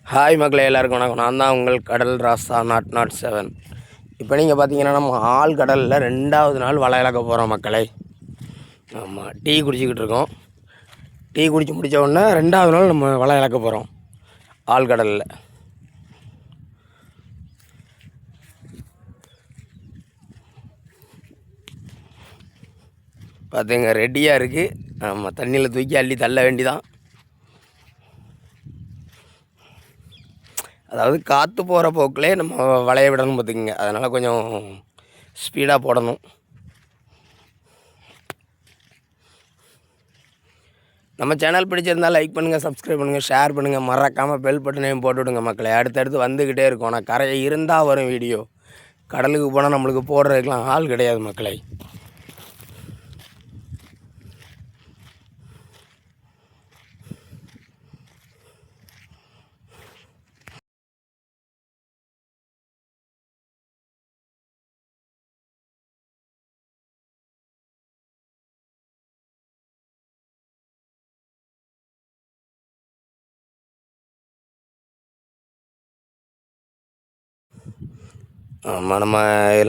Hi மக்களே, எல்லாருக்கும் வணக்கம். நான் தான் உங்கள் கடல் ராசா நாட் 7. இப்போ நீங்கள் பார்த்தீங்கன்னா நம்ம ஆழ்கடலில் 2வது நாள் வலை இழக்க போகிறோம் மக்களே. ஆமாம், டீ குடிச்சிக்கிட்டு இருக்கோம். டீ குடிச்சு முடித்த உடனே 2வது நாள் நம்ம வலை இழக்க போகிறோம் ஆழ்கடலில். பார்த்துங்க, ரெடியாக இருக்குது. ஆமாம், தண்ணியில் தூக்கி அள்ளி தள்ள வேண்டிதான். அதாவது காற்று போகிற போக்கிலே நம்ம வளைய விடணும் பார்த்துக்குங்க. அதனால் கொஞ்சம் ஸ்பீடாக போடணும். நம்ம சேனல் பிடிச்சிருந்தால் லைக் பண்ணுங்கள், சப்ஸ்கிரைப் பண்ணுங்கள், ஷேர் பண்ணுங்கள், மறக்காமல் பெல் பட்டனையும் போட்டுவிடுங்க மக்களே. அடுத்தடுத்து வந்துக்கிட்டே இருக்கும். ஆனால் கரையை இருந்தால் வரும் வீடியோ. கடலுக்கு போனால் நம்மளுக்கு போடுறதுக்கெலாம் ஆள் கிடையாது மக்களே. ஆமாம், நம்ம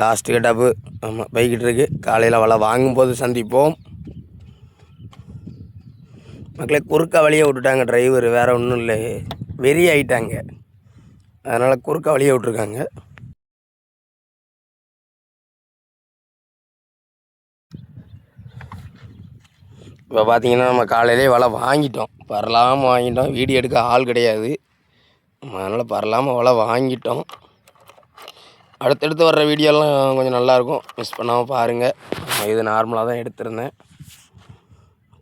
லாஸ்ட்டு கட்டாப்பு ஆமாம் போய்கிட்டு இருக்கு. காலையில் வலை வாங்கும்போது சந்திப்போம் மக்களே. குறுக்க வழியை விட்டுட்டாங்க டிரைவர், வேறு ஒன்றும் இல்லை, வெறி ஆகிட்டாங்க. அதனால் குறுக்க வழியை விட்ருக்காங்க. இப்போ பார்த்தீங்கன்னா நம்ம காலையிலே வலை வாங்கிட்டோம், பரலாமல் வாங்கிட்டோம். வீடியோ எடுக்க ஆள் கிடையாது, அதனால் பரலாமல் வலை வாங்கிட்டோம். அடுத்தடுத்து வர்ற வீடியோலாம் கொஞ்சம் நல்லாயிருக்கும், மிஸ் பண்ணாமல் பாருங்கள். இது நார்மலாக தான் எடுத்திருந்தேன்.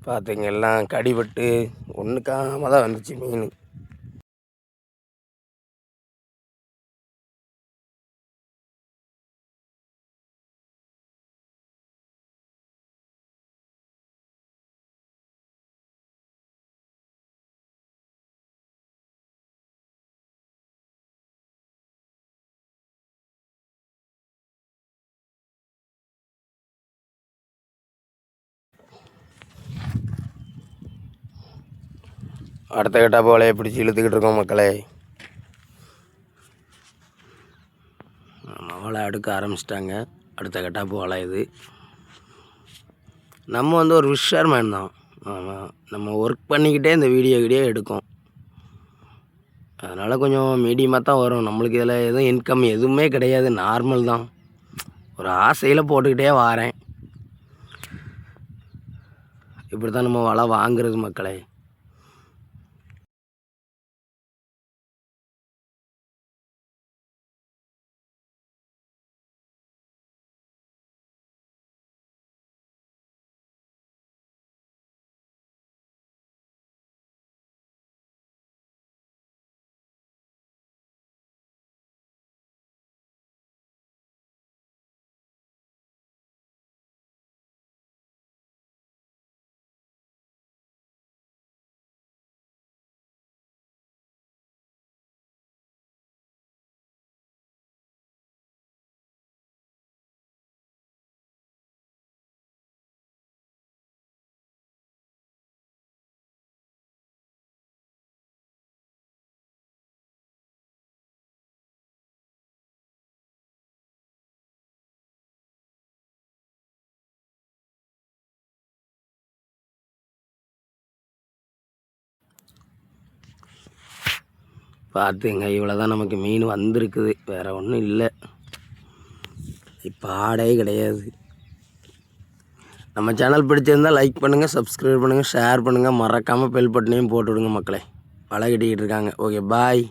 பார்த்துங்க, எல்லாம் கடிபட்டு ஒன்றுக்காமல் தான் வந்துச்சு மீன். அடுத்த கட்டாப்பு வலையை பிடிச்சி இழுத்துக்கிட்டு இருக்கோம் மக்களே. நம்ம வலை அடுக்க ஆரம்பிச்சிட்டாங்க. அடுத்த கட்டாப்பு வலை இது. நம்ம வந்து ஒரு ஃபிஷர்மேன் தான். ஆமாம், நம்ம ஒர்க் பண்ணிக்கிட்டே இந்த வீடியோ எடுக்கும். அதனால் கொஞ்சம் மீடியமாக தான் வரும். நம்மளுக்கு இதில் எதுவும் இன்கம் எதுவுமே கிடையாது, நார்மல் தான். ஒரு ஆசையில் போட்டுக்கிட்டே வாரேன். இப்படி தான் நம்ம வலை வாங்குறது மக்களே. பார்த்துங்க, இவ்வளோ தான் நமக்கு மீன் வந்திருக்குது, வேறு ஒன்றும் இல்லை. இப்போ ஆடே கிடையாது. நம்ம சேனல் பிடிச்சிருந்தால் லைக் பண்ணுங்கள், சப்ஸ்கிரைப் பண்ணுங்கள், ஷேர் பண்ணுங்கள், மறக்காமல் பெல் பட்டனையும் போட்டு விடுங்க மக்களே. வலை கட்டிக்கிட்டு இருக்காங்க. ஓகே, பாய்.